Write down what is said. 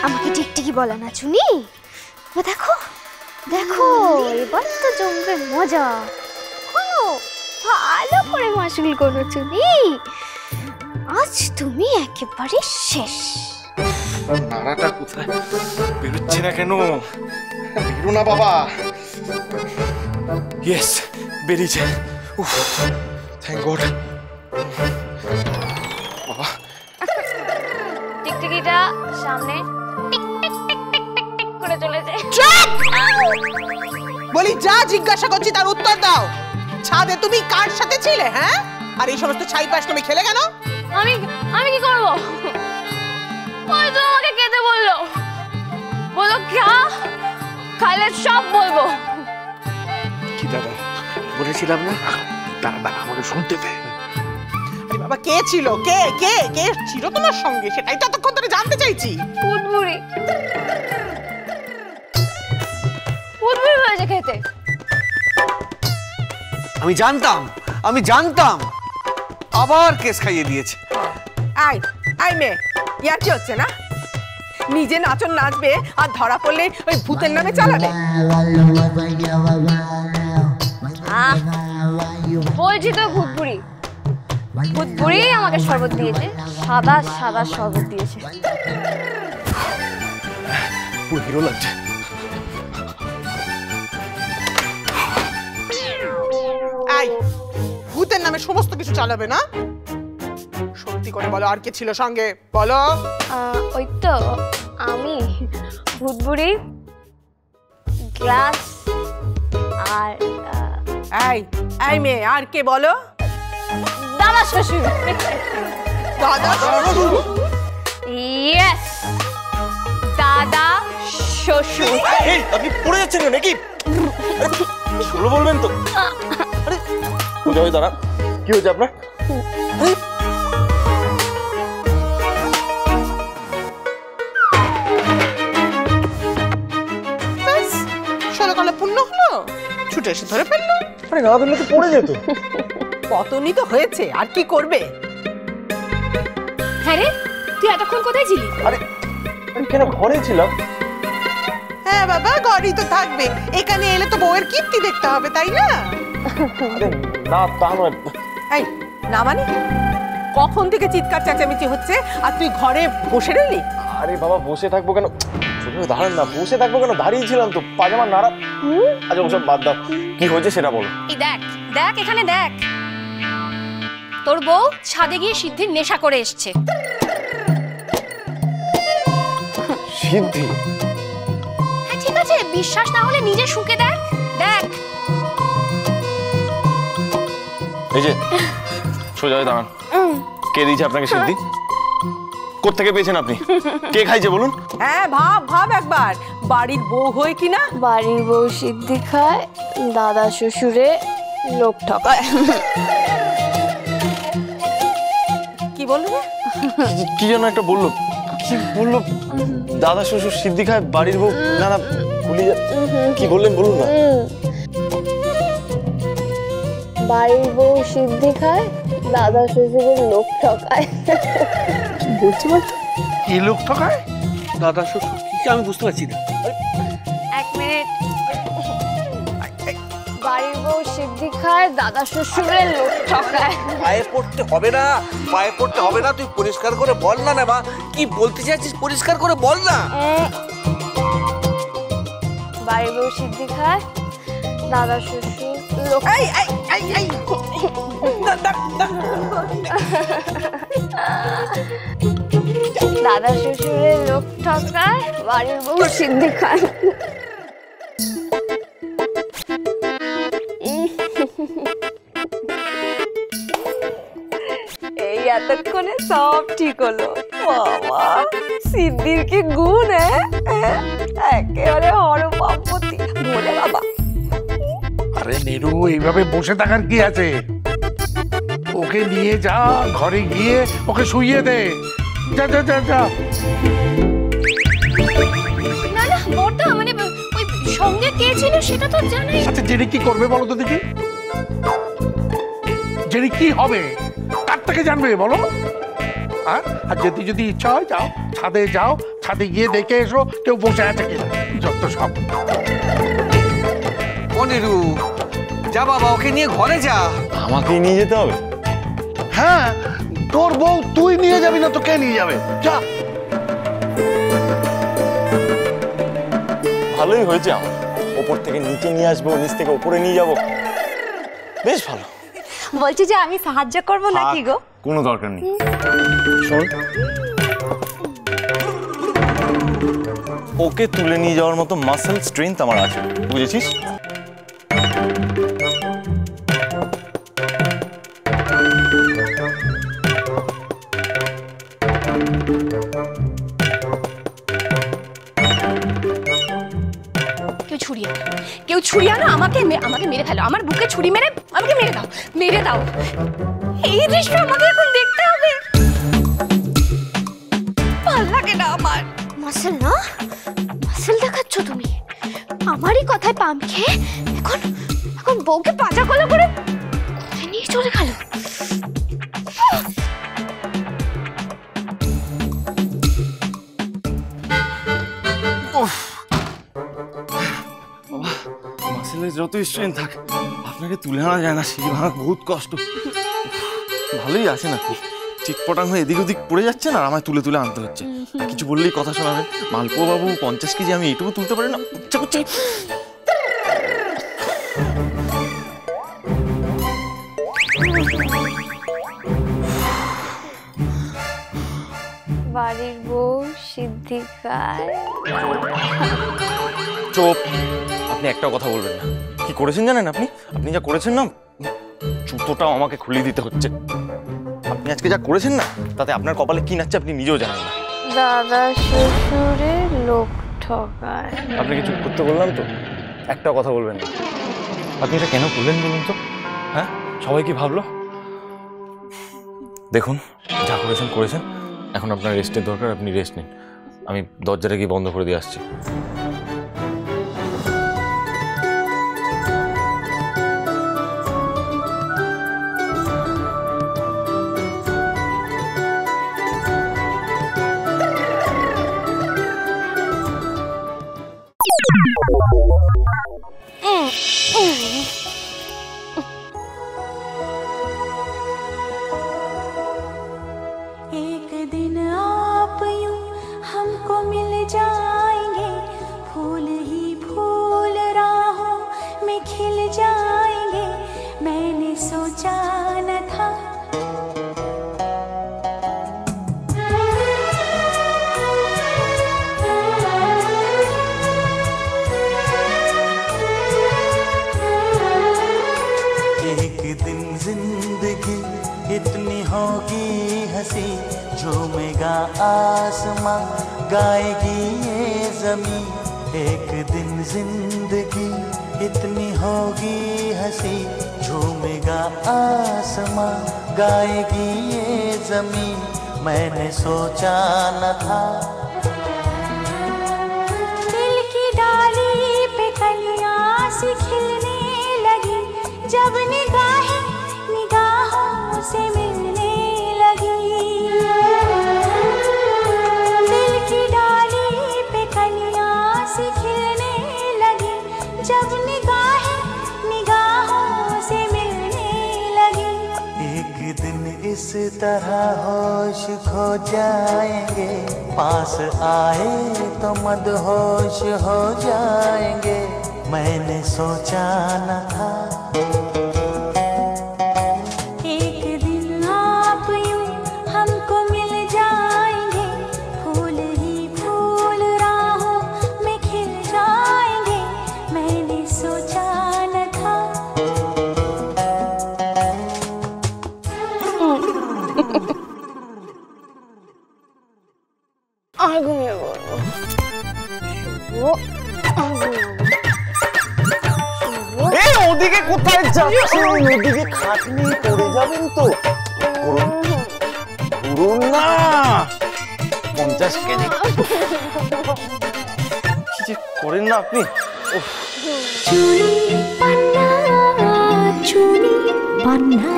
আমাকে টিকটিকি বলে না চুনি। দেখো দেখো এবার তো জমবে মজা। ভালো করে মাসুল করো চুনি, আজ তুমি একেবারে শেষ। নাড়াটা কোথায় বেরোচ্ছে না কেন? বেরো না বাবা। ইয়েস, বেরিয়েছে। উফ, থ্যাংক গড। বাবা টিকটিকিটা সামনে tick tick tick tick tick tick করে চলেছে। বলি যা জিজ্ঞাসা করছি তার উত্তর দাও। ছাদে তুমি কার সাথে ছিলে? হ্যাঁ, আর এই সমস্ত ছাইপাশ তুমি খেলে কেন? আমি কি করব? ওই তো আমাকে খেতে বললো, বলো খাইলে সব বলবো। কি দাদা বলেছিলাম না? দাদা আমাকে শুনতে দে। আরে বাবা, কে ছিল? কে কে কে ছিল তোমার সঙ্গে? সেটাই তো এতক্ষণ ধরে জানতে চাইছি। ফুটবুড়ি হয়েছে খেতে। আমি জানতাম আবার কেস খাইয়ে দিয়েছে। আই মেয়ে, ইয়ার কি হচ্ছে না? নিজে নাচন নাচবে আর ধরা পড়লে ওই ভূতের নামে চালাবে। বলছি তো ভূতবুড়ি আমাকে শরবত দিয়েছে, সাদা সাদা শরবত দিয়েছে। পুরো হিরো লাগছে। ভূতের নামে সমস্ত কিছু চালাবে না? সত্যি করে বলো, আর কে ছিল সঙ্গে? বলো। ওই তো আমি, ভূতবুড়ি, গ্লাস আর এই মেয়ে, আর কে বলো? দাদা শ্বশুর। দাদা শ্বশুর? ইয়েস, দাদা শ্বশুর। এই আপনি পড়ে যাচ্ছেন নাকি? শুলো বলবেন তো? আরে কোথায় দাঁড়া, কি হয়েছে আপনার? ষোলকালে পূর্ণ হলো, ছুটে এসে ধরে ফেললো। আরে না ধরলে তো পড়ে যেত। পতনই তো হয়েছে, আর কি করবে? হ্যাঁ রে, তুই এতক্ষণ কোথায় ছিলি? আরে আমি কেন ঘরে ছিলাম। হ্যাঁ বাবা, ঘরেই তো থাকবে। এখানে এলে তো বউয়ের কীর্তি দেখতে হবে, তাই না? আরে না, তা নয়। এই না মানে, কখন থেকে চিৎকার চেঁচামেচি হচ্ছে আর তুই ঘরে বসে রইলি? আরে বাবা, বসে থাকবো কেন? দাঁড়ান না, বসে থাকবো কেন? দাঁড়িয়ে ছিলাম তো, পাজামা নাড়া। আচ্ছা ওসব বাদ দাও, কি হয়েছে সেটা বলো। এই দেখ দেখ, এখানে দেখ, তোর বউ ছাদে গিয়ে সিদ্ধির নেশা করে এসছে। সিদ্ধি? হ্যাঁ ঠিক আছে, বিশ্বাস না হলে নিজে শুকে দেখ। দেখ এই যে সোজা হয়ে দাঁড়ান। কে দিয়েছে আপনাকে সিদ্ধি? কোত্থেকে পেয়েছেন আপনি? কে খাইছে বলুন? হ্যাঁ ভাব একবার, বাড়ির বউ হয়ে কিনা। বাড়ির বউ সিদ্ধি খায়, দাদা শ্বশুরে লোক ঠকায়। কি বললো? কি যেন একটা বললো, কি বললো? দাদা শ্বশুর সিদ্ধি খায়, বাড়ির বউ না না ভুলি। কি বললেন বলুন না। বাড়ির বউ সিদ্ধি খায়, দাদা শ্বশুরের লোক ঠকায়। কি বলছি বলতো? কি লোক ঠকায়? দাদা শ্বশুর কি? আমি বুঝতে পারছি না। এক মিনিট। বাড়ির বউ সিদ্ধি খায়, দাদা শ্বশুরের লোক ঠকায়। পায়ে পড়তে হবে না, পায়ে পড়তে হবে না। তুই পরিষ্কার করে বল না। না মা, কি বলতে চাইছিস পরিষ্কার করে বল না। বাড়ির বউ সিদ্ধি খায়, দাদা শ্বশুর লোক। দাদা শ্বশুরের লোক ঠকায়, বাড়ির বউ সিদ্ধি খায়। এই এতক্ষণে সব ঠিক হলো। বাবা, সিদ্ধির কি গুণ! একেবারে হরপাপতি বলে বাবা। আরে নীরু, এইভাবে বসে থাকার কি আছে? ওকে নিয়ে যা, ঘরে গিয়ে ওকে শুইয়ে দে। যা যা যা যা। না না বড়দা, মানে ওই সঙ্গে কে ছিল সেটা তো জানাই। আচ্ছা জেনে কি করবে বলো তো দেখি? জেনে কি হবে? কার থেকে জানবে বলো? আর যদি ইচ্ছা হয় যাও, ছাদে যাও, ছাদে গিয়ে দেখে এসো কেউ বসে আছে কিনা। যত সব। ও নিরু, যা বাবা, ওকে নিয়ে ঘরে যা। আমাকেই নিয়ে যেতে হবে? হ্যাঁ, তোর বউ তুই নিয়ে যাবি না তো কে নিয়ে যাবে? যা। ভালোই হয়েছে আমার, ওপর থেকে নিচে নিয়ে আসবো, নিচ থেকে ওপরে নিয়ে যাব, বেশ ভালো। বলছি যে আমি সাহায্য করব নাকি গো? কোনো দরকার নেই। শোন, ওকে তুলে নিয়ে যাওয়ার মতো মাসেল স্ট্রেংথ আমার আছে, বুঝেছিস? কেউ ছুরি আনো, আমাকে মেরে ফেলো, আমার বুকে ছুরি মেরে আমাকে মেরে দাও। এই দৃশ্য আমাকে এখন দেখতে হবে। ভালো লাগে না আমার। মাসেল দেখাচ্ছ তুমি? আমারই কথায় পাম খেয়ে এখন বউকে পাজা কলা করে নিয়ে চলে গেল। মাসেলের যত স্ট্রেংথ থাক, আপনাকে তুলে আনা যায় না, সেই ভাঙা বহুত কষ্ট। ভালোই আছে নাকি, চিটপটাং হয়ে এদিক ওদিক পড়ে যাচ্ছে না, আমায় তুলে তুলে আনতে হচ্ছে। কিছু বললেই কথা শোনাবেন। মালপো বাবু 50 কেজি, আমি এইটুকু তুলতে পারি না, ইচ্ছা করছে। বাড়ির বউ সিদ্ধি খায়। চুপ, আপনি একটাও কথা বলবেন না। কি করেছেন জানেন আপনি? আপনি যা করেছেন না, জুতোটাও আমাকে খুলে দিতে হচ্ছে। আপনি আজকে যা করেছেন না, তাতে আপনার কপালে কি নাচছে আপনি নিজেও জানেন না। দাদা শ্বশুরের লোক ঠকায়। আপনাকে চুপ করতে বললাম তো, একটাও কথা বলবেন না। আপনি এটা কেন করলেন বলুন তো? হ্যাঁ, সবাই কি ভাবলো? দেখুন, যা করেছেন, এখন আপনার রেস্টের দরকার, আপনি রেস্ট নিন। আমি দরজাটা গিয়ে বন্ধ করে দিয়ে আসছি। एक दिन आप यूं हमको मिल जाएंगे, फूल ही फूल राहों में खिल जाएंगे, मैंने सोचा न था। एक दिन जिंदगी इतनी होगी हंसी, झूमेगा आसमां, गाएगी ये जमीन। एक दिन जिंदगी इतनी होगी हंसी, झूमेगा आसमां, गाएगी ये जमीन, मैंने सोचा न था। दिल की डाली पे कलियां सी खिलने लगी, जब निगाहें निगाहों से मिलने लगी। दिल की डाली पे कलियां सी खिलने लगी, जब निगाहें निगाहों से मिलने लगी। एक दिन इस तरह होश खो जाएंगे, पास आए तो मदहोश हो जाएंगे, मैंने सोचा न था। एक दिन आप यूं हमको मिल जाएंगे, फूल ही फूल राहों में खिल जाएंगे, मैंने सोचा न था। আর ঘুমিয়ে পড়বো। ওদিকে কোথায় যাচ্ছেন? ওদিকে খাট নিয়ে পড়ে যাবেন তো। ঘুরুন না, 50 কেজি। কি যে করেন না আপনি। চুনি পান্না